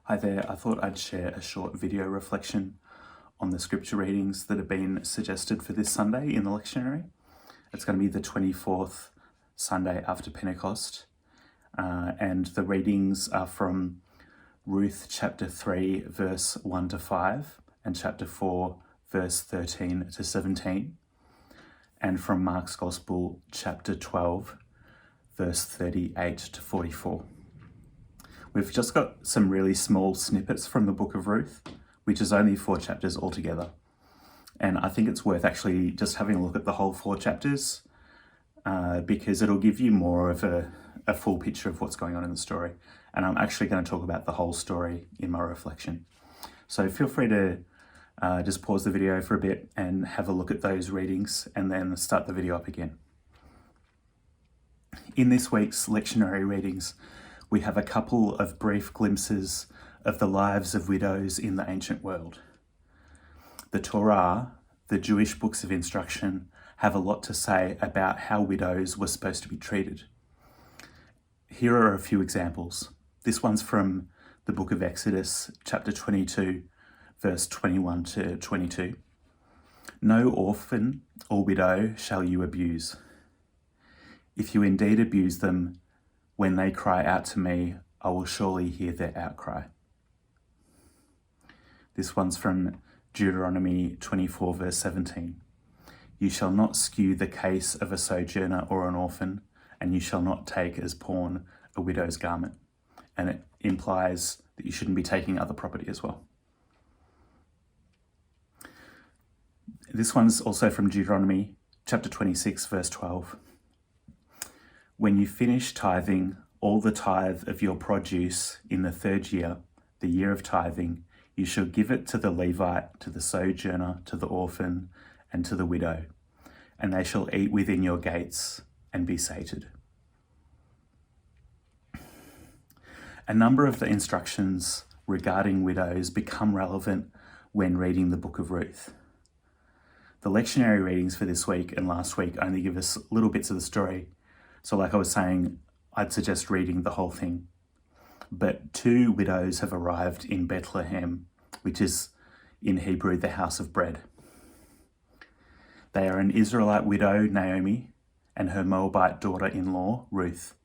Hi there, I thought I'd share a short video reflection on the scripture readings that have been suggested for this Sunday in the lectionary. It's going to be the 24th Sunday after Pentecost, and the readings are from Ruth chapter 3 verse 1 to 5 and chapter 4 verse 13 to 17, and from Mark's Gospel chapter 12 verse 38 to 44. We've just got some really small snippets from the book of Ruth, which is only 4 chapters altogether. And I think it's worth actually just having a look at the whole 4 chapters because it'll give you more of a full picture of what's going on in the story. And I'm actually going to talk about the whole story in my reflection. So feel free to just pause the video for a bit and have a look at those readings and then start the video up again. In this week's lectionary readings, we have a couple of brief glimpses of the lives of widows in the ancient world. The Torah, the Jewish books of instruction, have a lot to say about how widows were supposed to be treated. Here are a few examples. This one's from the book of Exodus, chapter 22, verse 21 to 22. No orphan or widow shall you abuse. If you indeed abuse them, when they cry out to me, I will surely hear their outcry. This one's from Deuteronomy 24, verse 17. You shall not skew the case of a sojourner or an orphan, and you shall not take as pawn a widow's garment. And it implies that you shouldn't be taking other property as well. This one's also from Deuteronomy chapter 26, verse 12. When you finish tithing all the tithe of your produce in the 3rd year, the year of tithing, you shall give it to the Levite, to the sojourner, to the orphan, and to the widow, and they shall eat within your gates and be sated. A number of the instructions regarding widows become relevant when reading the book of Ruth. The lectionary readings for this week and last week only give us little bits of the story. So like I was saying, I'd suggest reading the whole thing. But 2 widows have arrived in Bethlehem, which is in Hebrew, the house of bread. They are an Israelite widow, Naomi, and her Moabite daughter-in-law, Ruth.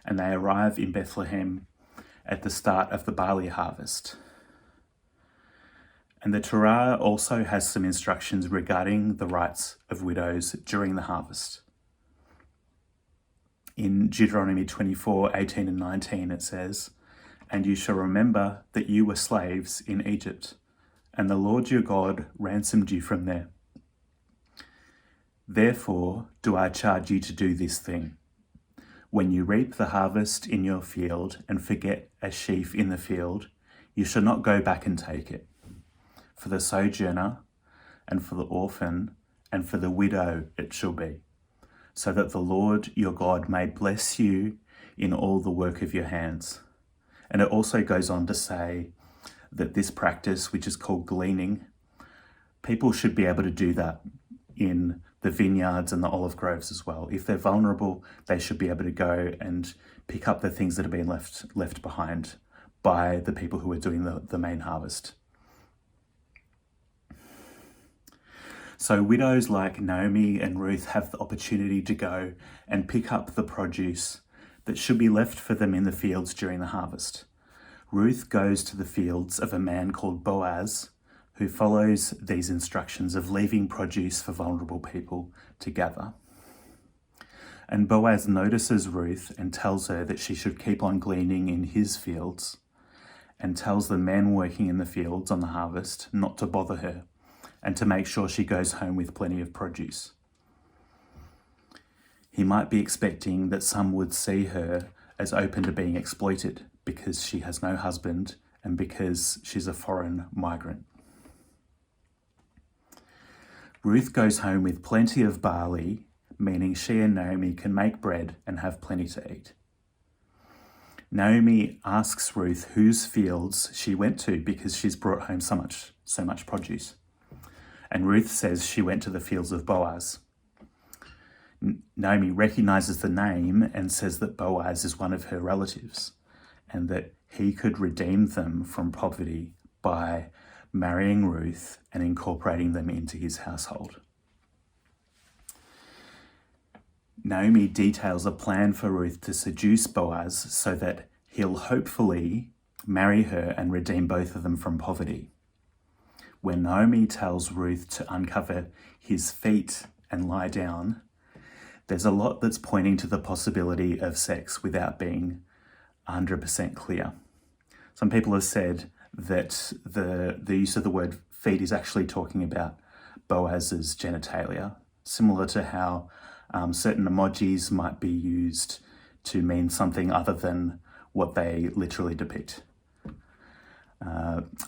And they arrive in Bethlehem at the start of the barley harvest. And the Torah also has some instructions regarding the rights of widows during the harvest. In Deuteronomy 24, 18 and 19, it says, And you shall remember that you were slaves in Egypt, and the Lord your God ransomed you from there. Therefore do I charge you to do this thing. When you reap the harvest in your field and forget a sheaf in the field, you shall not go back and take it. For the sojourner, and for the orphan, and for the widow it shall be, so that the Lord your God may bless you in all the work of your hands. And it also goes on to say that this practice, which is called gleaning, people should be able to do that in the vineyards and the olive groves as well. If they're vulnerable, they should be able to go and pick up the things that have been left behind by the people who are doing the main harvest. So widows like Naomi and Ruth have the opportunity to go and pick up the produce that should be left for them in the fields during the harvest. Ruth goes to the fields of a man called Boaz, who follows these instructions of leaving produce for vulnerable people to gather. And Boaz notices Ruth and tells her that she should keep on gleaning in his fields, and tells the men working in the fields on the harvest not to bother her, and to make sure she goes home with plenty of produce. He might be expecting that some would see her as open to being exploited because she has no husband and because she's a foreign migrant. Ruth goes home with plenty of barley, meaning she and Naomi can make bread and have plenty to eat. Naomi asks Ruth whose fields she went to because she's brought home so much produce. And Ruth says she went to the fields of Boaz. Naomi recognizes the name and says that Boaz is one of her relatives. and that he could redeem them from poverty by marrying Ruth and incorporating them into his household. Naomi details a plan for Ruth to seduce Boaz so that he'll hopefully marry her and redeem both of them from poverty. When Naomi tells Ruth to uncover his feet and lie down, there's a lot that's pointing to the possibility of sex without being 100% clear. Some people have said that the use of the word feet is actually talking about Boaz's genitalia, similar to how certain emojis might be used to mean something other than what they literally depict.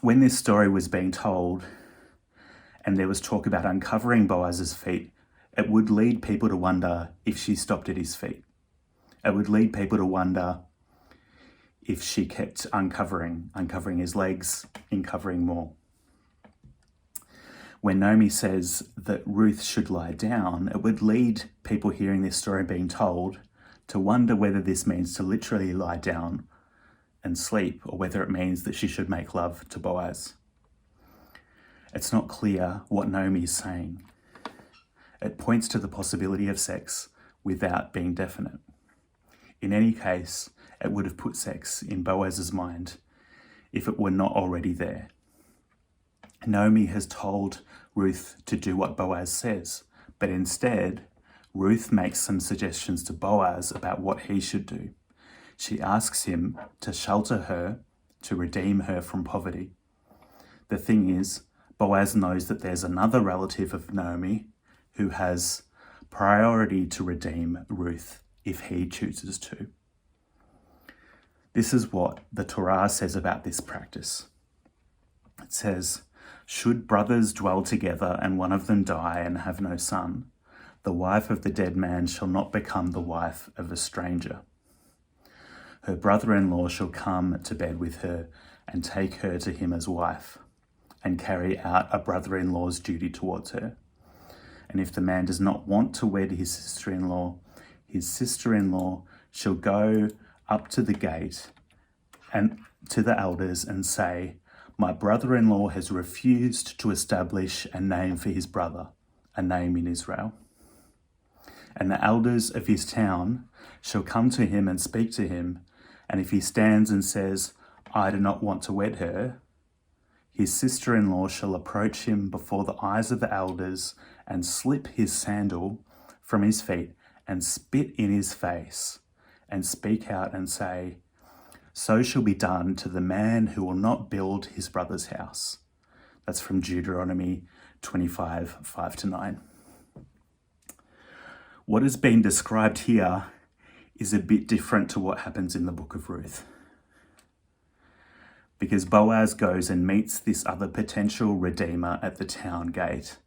When this story was being told and there was talk about uncovering Boaz's feet, it would lead people to wonder if she stopped at his feet. It would lead people to wonder if she kept uncovering his legs, uncovering more. When Naomi says that Ruth should lie down, it would lead people hearing this story being told to wonder whether this means to literally lie down and sleep, or whether it means that she should make love to Boaz. It's not clear what Naomi is saying. It points to the possibility of sex without being definite. In any case, it would have put sex in Boaz's mind if it were not already there. Naomi has told Ruth to do what Boaz says, but instead, Ruth makes some suggestions to Boaz about what he should do. She asks him to shelter her, to redeem her from poverty. The thing is, Boaz knows that there's another relative of Naomi who has priority to redeem Ruth if he chooses to. This is what the Torah says about this practice. It says, "Should brothers dwell together and one of them die and have no son, the wife of the dead man shall not become the wife of a stranger. Her brother-in-law shall come to bed with her and take her to him as wife, and carry out a brother-in-law's duty towards her. And if the man does not want to wed his sister-in-law shall go up to the gate and to the elders and say, 'My brother-in-law has refused to establish a name for his brother, a name in Israel.' And the elders of his town shall come to him and speak to him, and if he stands and says, 'I do not want to wed her,' his sister-in-law shall approach him before the eyes of the elders and slip his sandal from his feet and spit in his face and speak out and say, 'So shall be done to the man who will not build his brother's house.'" That's from Deuteronomy 25, 5-9. What is being described here is a bit different to what happens in the book of Ruth. Because Boaz goes and meets this other potential redeemer at the town gate.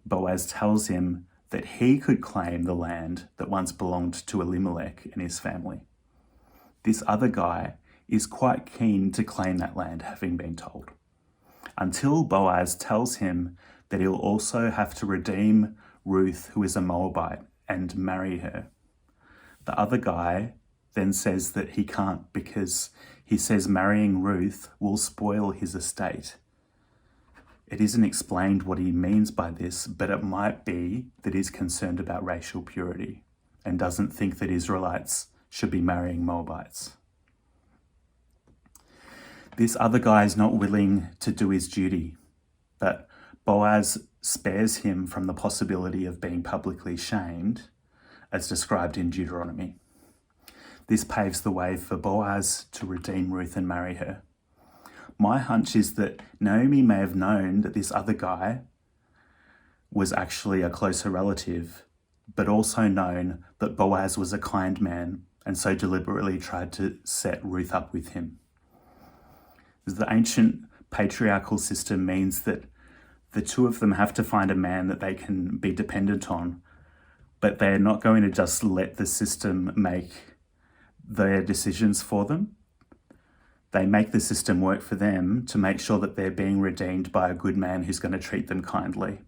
Boaz tells him that he could claim the land that once belonged to Elimelech and his family. This other guy is quite keen to claim that land, having been told, until Boaz tells him that he'll also have to redeem Ruth, who is a Moabite, and marry her. The other guy then says that he can't because he says marrying Ruth will spoil his estate. It isn't explained what he means by this, but it might be that he's concerned about racial purity and doesn't think that Israelites should be marrying Moabites. This other guy is not willing to do his duty, but Boaz spares him from the possibility of being publicly shamed, as described in Deuteronomy. This paves the way for Boaz to redeem Ruth and marry her. My hunch is that Naomi may have known that this other guy was actually a closer relative, but also known that Boaz was a kind man and so deliberately tried to set Ruth up with him. The ancient patriarchal system means that the two of them have to find a man that they can be dependent on, but they're not going to just let the system make their decisions for them. They make the system work for them to make sure that they're being redeemed by a good man who's going to treat them kindly,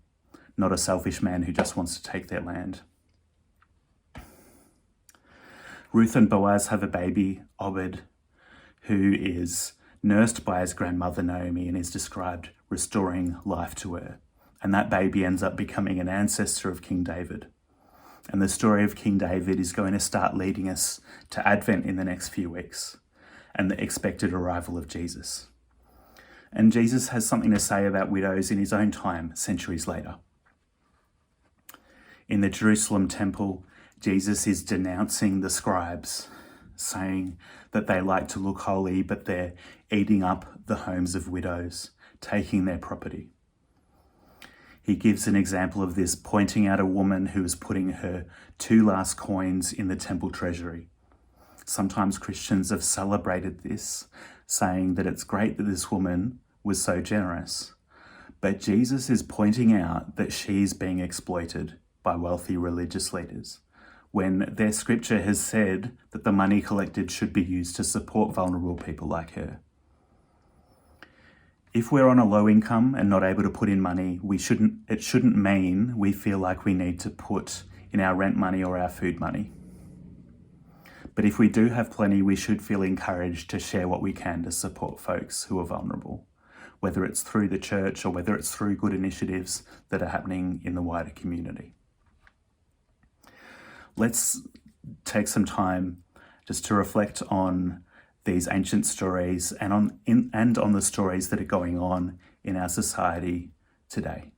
not a selfish man who just wants to take their land. Ruth and Boaz have a baby, Obed, who is nursed by his grandmother Naomi and is described restoring life to her. And that baby ends up becoming an ancestor of King David. And the story of King David is going to start leading us to Advent in the next few weeks and the expected arrival of Jesus. And Jesus has something to say about widows in his own time, centuries later. In the Jerusalem temple, Jesus is denouncing the scribes, saying that they like to look holy, but they're eating up the homes of widows, taking their property. He gives an example of this, pointing out a woman who is putting her 2 last coins in the temple treasury. Sometimes Christians have celebrated this, saying that it's great that this woman was so generous. But Jesus is pointing out that she's being exploited by wealthy religious leaders, when their scripture has said that the money collected should be used to support vulnerable people like her. If we're on a low income and not able to put in money, it shouldn't mean we feel like we need to put in our rent money or our food money. But if we do have plenty, we should feel encouraged to share what we can to support folks who are vulnerable, whether it's through the church or whether it's through good initiatives that are happening in the wider community. Let's take some time just to reflect on these ancient stories and on the stories that are going on in our society today.